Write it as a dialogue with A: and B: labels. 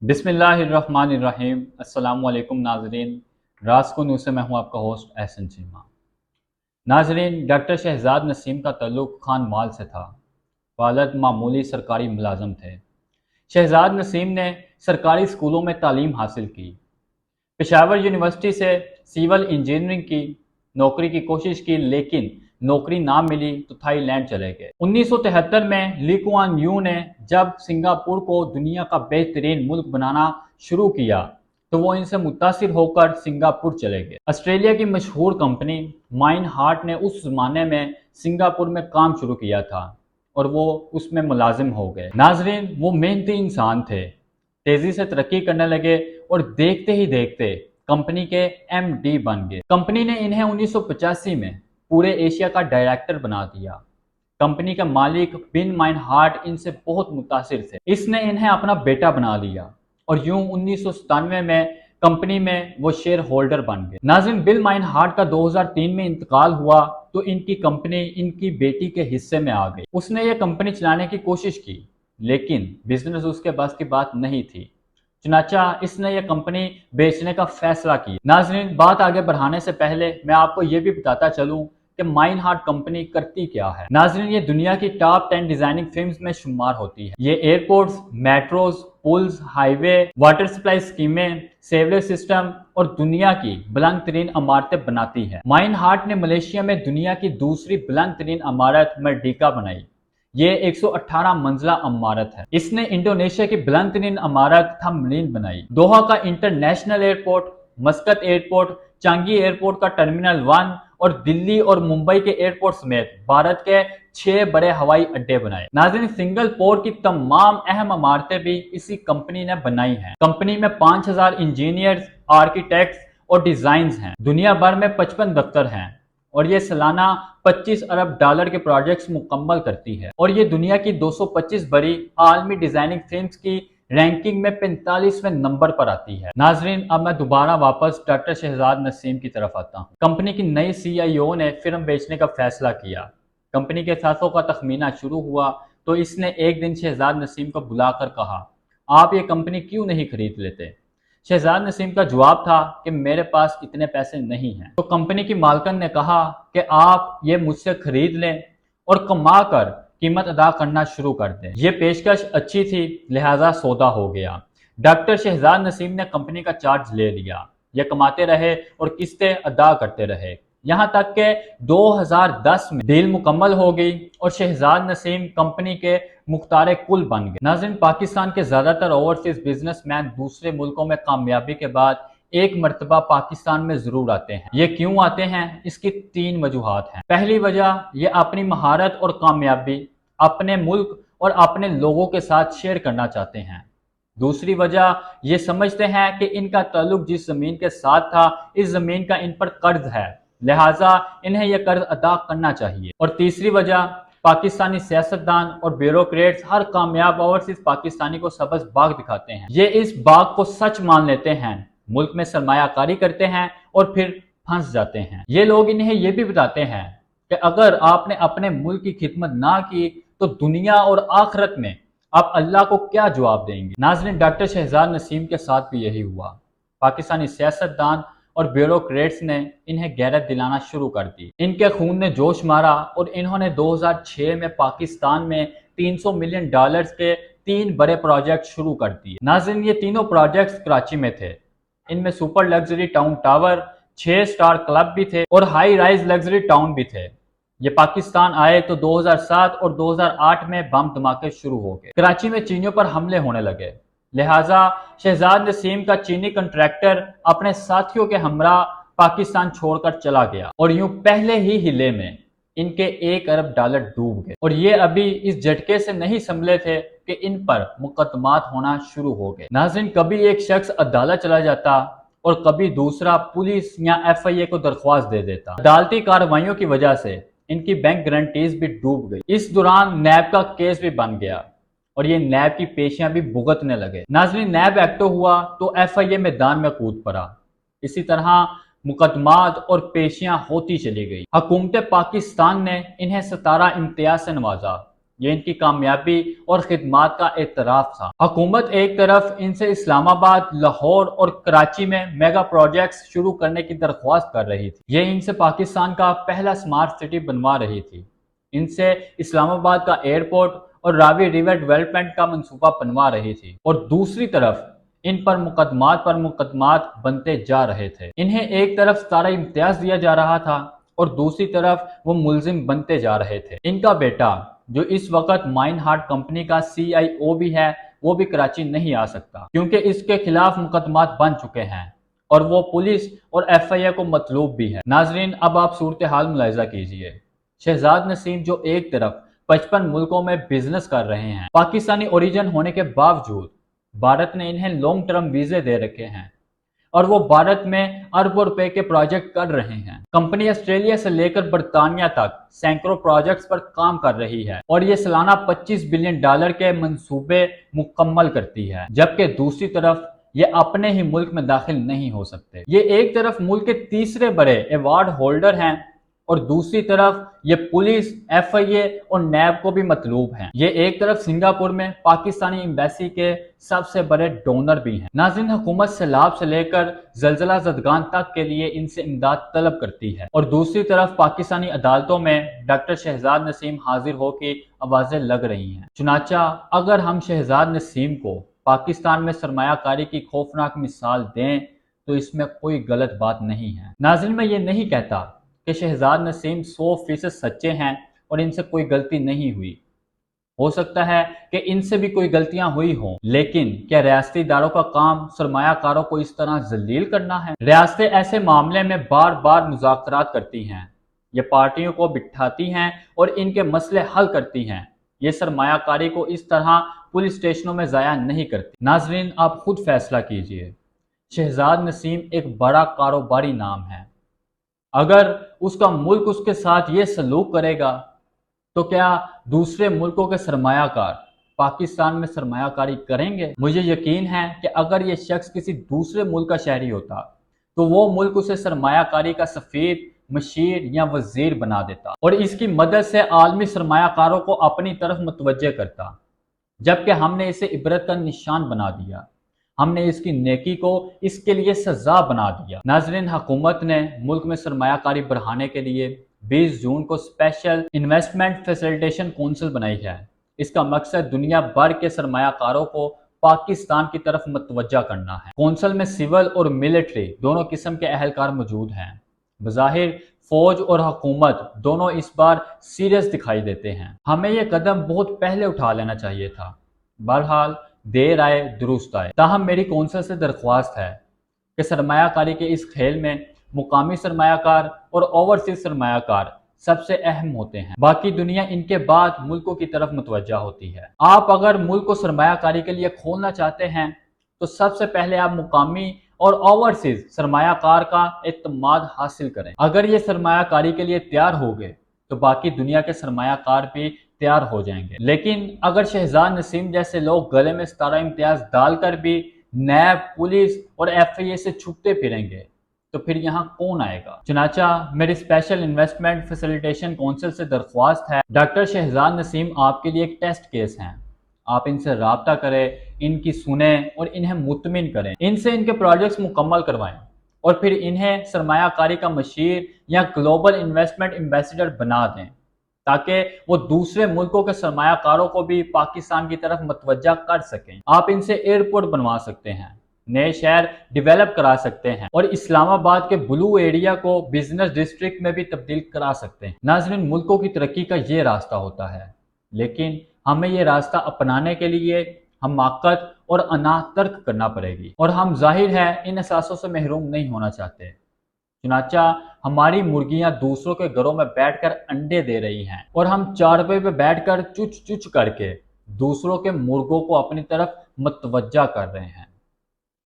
A: بسم اللہ الرحمن الرحیم۔ السلام علیکم ناظرین، راز کو نیوز سے میں ہوں آپ کا ہوسٹ احسن چیمہ۔ ناظرین، ڈاکٹر شہزاد نسیم کا تعلق خان مال سے تھا۔ والد معمولی سرکاری ملازم تھے۔ شہزاد نسیم نے سرکاری اسکولوں میں تعلیم حاصل کی، پشاور یونیورسٹی سے سول انجینئرنگ کی نوکری کی کوشش کی، لیکن نوکری نہ ملی تو تھائی لینڈ چلے گئے۔ 1973 میں لی کوان یو نے جب سنگاپور کو دنیا کا بہترین ملک بنانا شروع کیا تو وہ ان سے متاثر ہو کر سنگاپور چلے گئے۔ آسٹریلیا کی مشہور کمپنی مائن ہارٹ نے اس زمانے میں سنگاپور میں کام شروع کیا تھا اور وہ اس میں ملازم ہو گئے۔ ناظرین، وہ محنتی انسان تھے، تیزی سے ترقی کرنے لگے اور دیکھتے ہی دیکھتے کمپنی کے ایم ڈی بن گئے۔ کمپنی نے انہیں 1985 میں پورے ایشیا کا ڈائریکٹر بنا دیا۔ کمپنی کا مالک بن مائن ہارٹ ان سے بہت متاثر تھے، اس نے انہیں اپنا بیٹا بنا لیا اور یوں 1997 میں کمپنی میں وہ شیئر ہولڈر بن گئے۔ ناظرین، بل مائن ہارٹ کا 2003 میں انتقال ہوا تو ان کی کمپنی ان کی بیٹی کے حصے میں آ گئی۔ اس نے یہ کمپنی چلانے کی کوشش کی لیکن بزنس اس کے بس کی بات نہیں تھی، چنانچہ اس نے یہ کمپنی بیچنے کا فیصلہ کیا۔ ناظرین، بات آگے بڑھانے سے پہلے میں آپ کو یہ بھی بتاتا چلوں کہ مائن ہارٹ کمپنی کرتی کیا ہے۔ ناظرین، یہ دنیا کی ٹاپ 10 ڈیزائننگ فرمز میں شمار ہوتی ہے۔ یہ ایئرپورٹس، میٹروز، پلز، ہائی وے، واٹر سپلائی اسکیمیں، سیوریج سسٹم اور دنیا کی بلند ترین عمارتیں بناتی ہے۔ مائن ہارٹ نے ملیشیا میں دنیا کی دوسری بلند ترین عمارت مردیکا بنائی۔ یہ 118 منزلہ عمارت ہے۔ اس نے انڈونیشیا کی بلند ترین عمارت تھملین بنائی۔ دوحہ کا international airport, Muscat airport, Changi airport کا ٹرمینل 1 اور دلی اور ممبئی کے ایئرپورٹ سمیت بھارت کے 6 بڑے ہوائی اڈے بنائے۔ ناظرین، سنگاپور کی تمام اہم عمارتیں بھی اسی کمپنی نے بنائی ہیں۔ کمپنی میں 5000 انجینئرز، آرکیٹیکٹس اور ڈیزائنرز ہیں۔ دنیا بھر میں 55 دفتر ہیں اور یہ سالانہ 25 ارب ڈالر کے پروجیکٹس مکمل کرتی ہے اور یہ دنیا کی 225 بڑی عالمی ڈیزائننگ فرمز کی رینکنگ میں 45ویں نمبر پر آتی ہے۔ ناظرین، اب میں دوبارہ واپس ڈاکٹر شہزاد نسیم کی طرف آتا ہوں۔ کمپنی کی نئی سی آئی او نے فرم بیچنے کا فیصلہ کیا۔ کمپنی کے اثاثوں کا تخمینہ شروع ہوا تو اس نے ایک دن شہزاد نسیم کو بلا کر کہا، آپ یہ کمپنی کیوں نہیں خرید لیتے؟ شہزاد نسیم کا جواب تھا کہ میرے پاس اتنے پیسے نہیں ہیں۔ تو کمپنی کی مالکن نے کہا کہ آپ یہ مجھ سے خرید لیں اور کما کر قیمت ادا کرنا شروع کر دیں۔ یہ پیشکش اچھی تھی لہٰذا سودا ہو گیا۔ ڈاکٹر شہزاد نسیم نے کمپنی کا چارج لے لیا۔ یہ کماتے رہے اور قسطیں ادا کرتے رہے، یہاں تک کہ 2010 میں ڈیل مکمل ہو گئی اور شہزاد نسیم کمپنی کے مختار کل بن گئے۔ ناظرین، پاکستان کے زیادہ تر اوورسیز بزنس مین دوسرے ملکوں میں کامیابی کے بعد ایک مرتبہ پاکستان میں ضرور آتے ہیں۔ یہ کیوں آتے ہیں؟ اس کی 3 وجوہات ہیں۔ پہلی وجہ، یہ اپنی مہارت اور کامیابی اپنے ملک اور اپنے لوگوں کے ساتھ شیئر کرنا چاہتے ہیں۔ دوسری وجہ، یہ سمجھتے ہیں کہ ان کا تعلق جس زمین کے ساتھ تھا اس زمین کا ان پر قرض ہے، لہٰذا انہیں یہ قرض ادا کرنا چاہیے۔ اور تیسری وجہ، پاکستانی سیاستدان اور بیوروکریٹس ہر کامیاب اوورسیز پاکستانی کو سبز باغ دکھاتے ہیں۔ یہ اس باغ کو سچ مان لیتے ہیں، ملک میں سرمایہ کاری کرتے ہیں اور پھر پھنس جاتے ہیں۔ یہ لوگ انہیں یہ بھی بتاتے ہیں کہ اگر آپ نے اپنے ملک کی خدمت نہ کی تو دنیا اور آخرت میں آپ اللہ کو کیا جواب دیں گے؟ ناظرین، ڈاکٹر شہزاد نسیم کے ساتھ بھی یہی ہوا۔ پاکستانی سیاستدان اور بیوروکریٹس نے انہیں غیرت دلانا شروع کر دی۔ ان کے خون نے جوش مارا اور انہوں نے 2006 میں پاکستان میں $300 ملین کے 3 بڑے پروجیکٹ شروع کر دیے۔ ناظرین، یہ تینوں پروجیکٹس کراچی میں تھے۔ ان میں super luxury town tower, 6 star club بھی تھے اور ہائی رائز لگژری ٹاؤن بھی تھے۔ یہ پاکستان آئے تو 2007 اور 2008 میں بم دھماکے شروع ہو گئے۔ کراچی میں چینیوں پر حملے ہونے لگے، لہٰذا شہزاد نسیم کا چینی کنٹریکٹر اپنے ساتھیوں کے ہمراہ پاکستان چھوڑ کر چلا گیا اور یوں پہلے ہی ہلے میں ان کے $1 ارب ڈوب گئے اور یہ ابھی اس جھٹکے سے نہیں سنبھلے تھے کہ ان پر مقدمات ہونا شروع ہو گئے۔ ناظرین، کبھی ایک شخص عدالت چلا جاتا اور کبھی دوسرا پولیس یا FIA کو درخواست دے دیتا۔ عدالتی کارروائیوں کی وجہ سے ان کی بینک گارنٹیز بھی ڈوب گئی۔ اس دوران نیب کا کیس بھی بن گیا اور یہ نیب کی پیشیاں بھی بھگتنے لگے۔ ناظرین، نیب ایکٹو ہوا تو FIA میدان میں کود پڑا۔ اسی طرح مقدمات اور پیشیاں ہوتی چلی گئی۔ حکومت پاکستان نے انہیں 17 امتیاز سے نوازا یہ ان کی کامیابی اور خدمات کا اعتراف تھا۔ حکومت ایک طرف ان سے اسلام آباد، لاہور اور کراچی میں میگا پروجیکٹس شروع کرنے کی درخواست کر رہی تھی۔ یہ ان سے پاکستان کا پہلا سمارٹ سٹی بنوا رہی تھی، ان سے اسلام آباد کا ایئرپورٹ اور راوی ریور ڈیولپمنٹ کا منصوبہ بنوا رہی تھی، اور دوسری طرف ان پر مقدمات بنتے جا رہے تھے۔ انہیں ایک طرف ستارہ امتیاز دیا جا رہا تھا اور دوسری طرف وہ ملزم بنتے جا رہے تھے۔ ان کا بیٹا جو اس وقت مائن ہارٹ کمپنی کا CIO بھی ہے، وہ بھی کراچی نہیں آ سکتا کیونکہ اس کے خلاف مقدمات بن چکے ہیں اور وہ پولیس اور FIA کو مطلوب بھی ہے۔ ناظرین، اب آپ صورتحال ملاحظہ کیجئے۔ شہزاد نسیم جو ایک طرف 55 ملکوں میں بزنس کر رہے ہیں، پاکستانی اوریجن ہونے کے باوجود بھارت نے انہیں لانگ ٹرم ویزے دے رکھے ہیں اور وہ بھارت میں اربوں روپے کے پروجیکٹ کر رہے ہیں۔ کمپنی آسٹریلیا سے لے کر برطانیہ تک سینکڑوں پروجیکٹس پر کام کر رہی ہے اور یہ سالانہ $25 بلین کے منصوبے مکمل کرتی ہے، جبکہ دوسری طرف یہ اپنے ہی ملک میں داخل نہیں ہو سکتے۔ یہ ایک طرف ملک کے تیسرے بڑے ایوارڈ ہولڈر ہیں اور دوسری طرف یہ پولیس، FIA اور نیب کو بھی مطلوب ہیں۔ یہ ایک طرف سنگاپور میں پاکستانی ایمبیسی کے سب سے بڑے ڈونر بھی ہیں۔ ناظرین، حکومت سیلاب سے لے کر زلزلہ زدگان تک کے لیے ان سے امداد طلب کرتی ہے اور دوسری طرف پاکستانی عدالتوں میں ڈاکٹر شہزاد نسیم حاضر ہو کے آوازیں لگ رہی ہیں۔ چنانچہ اگر ہم شہزاد نسیم کو پاکستان میں سرمایہ کاری کی خوفناک مثال دیں تو اس میں کوئی غلط بات نہیں ہے۔ ناظرین، میں یہ نہیں کہتا کہ شہزاد نسیم 100% سچے ہیں اور ان سے کوئی غلطی نہیں ہوئی، ہو سکتا ہے کہ ان سے بھی کوئی غلطیاں ہوئی ہوں، لیکن کیا ریاستی اداروں کا کام سرمایہ کاروں کو اس طرح ذلیل کرنا ہے؟ ریاستیں ایسے معاملے میں بار بار مذاکرات کرتی ہیں، یہ پارٹیوں کو بٹھاتی ہیں اور ان کے مسئلے حل کرتی ہیں، یہ سرمایہ کاری کو اس طرح پولیس اسٹیشنوں میں ضائع نہیں کرتی۔ ناظرین، آپ خود فیصلہ کیجئے۔ شہزاد نسیم ایک بڑا کاروباری نام ہے، اگر اس کا ملک اس کے ساتھ یہ سلوک کرے گا تو کیا دوسرے ملکوں کے سرمایہ کار پاکستان میں سرمایہ کاری کریں گے؟ مجھے یقین ہے کہ اگر یہ شخص کسی دوسرے ملک کا شہری ہوتا تو وہ ملک اسے سرمایہ کاری کا سفیر، مشیر یا وزیر بنا دیتا اور اس کی مدد سے عالمی سرمایہ کاروں کو اپنی طرف متوجہ کرتا، جبکہ ہم نے اسے عبرت کا نشان بنا دیا، ہم نے اس کی نیکی کو اس کے لیے سزا بنا دیا۔ ناظرین، حکومت نے ملک میں سرمایہ کاری بڑھانے کے لیے 20 جون کو اسپیشل انویسٹمنٹ فیسیلیٹیشن کونسل بنائی ہے۔ اس کا مقصد دنیا بھر کے سرمایہ کاروں کو پاکستان کی طرف متوجہ کرنا ہے۔ کونسل میں سول اور ملٹری دونوں قسم کے اہلکار موجود ہیں۔ بظاہر فوج اور حکومت دونوں اس بار سیریس دکھائی دیتے ہیں۔ ہمیں یہ قدم بہت پہلے اٹھا لینا چاہیے تھا۔ بہرحال دیر آئے درست آئے، تاہم میری کونسل سے درخواست ہے کہ سرمایہ کاری کے اس کھیل میں مقامی سرمایہ کار اور اوورسیز سرمایہ کار سب سے اہم ہوتے ہیں، باقی دنیا ان کے بعد ملکوں کی طرف متوجہ ہوتی ہے۔ آپ اگر ملک کو سرمایہ کاری کے لیے کھولنا چاہتے ہیں تو سب سے پہلے آپ مقامی اور اوورسیز سرمایہ کار کا اعتماد حاصل کریں۔ اگر یہ سرمایہ کاری کے لیے تیار ہو گئے تو باقی دنیا کے سرمایہ کار بھی تیار ہو جائیں گے۔ لیکن اگر شہزاد نسیم جیسے لوگ گلے میں ستارہ امتیاز ڈال کر بھی نیب، پولیس اور FIA سے چھپتے پھریں گے تو پھر یہاں کون آئے گا؟ چنانچہ میری اسپیشل انویسٹمنٹ فیسیلیٹیشن کونسل سے درخواست ہے، ڈاکٹر شہزاد نسیم آپ کے لیے ایک ٹیسٹ کیس ہیں، آپ ان سے رابطہ کریں، ان کی سنیں اور انہیں مطمئن کریں، ان سے ان کے پروجیکٹس مکمل کروائیں اور پھر انہیں سرمایہ کاری کا مشیر یا گلوبل انویسٹمنٹ ایمبیسڈر بنا دیں تاکہ وہ دوسرے ملکوں کے سرمایہ کاروں کو بھی پاکستان کی طرف متوجہ کر سکیں۔ آپ ان سے ایئرپورٹ بنوا سکتے ہیں، نئے شہر ڈیولپ کرا سکتے ہیں اور اسلام آباد کے بلو ایریا کو بزنس ڈسٹرکٹ میں بھی تبدیل کرا سکتے ہیں۔ ناظرین، ملکوں کی ترقی کا یہ راستہ ہوتا ہے، لیکن ہمیں یہ راستہ اپنانے کے لیے حماقت اور انا ترک کرنا پڑے گی، اور ہم ظاہر ہے ان احساسوں سے محروم نہیں ہونا چاہتے۔ چنانچہ ہماری مرغیاں دوسروں کے گھروں میں بیٹھ کر انڈے دے رہی ہیں اور ہم چارپے پہ بیٹھ کر چچ چچ کر کے دوسروں کے مرغوں کو اپنی طرف متوجہ کر رہے ہیں۔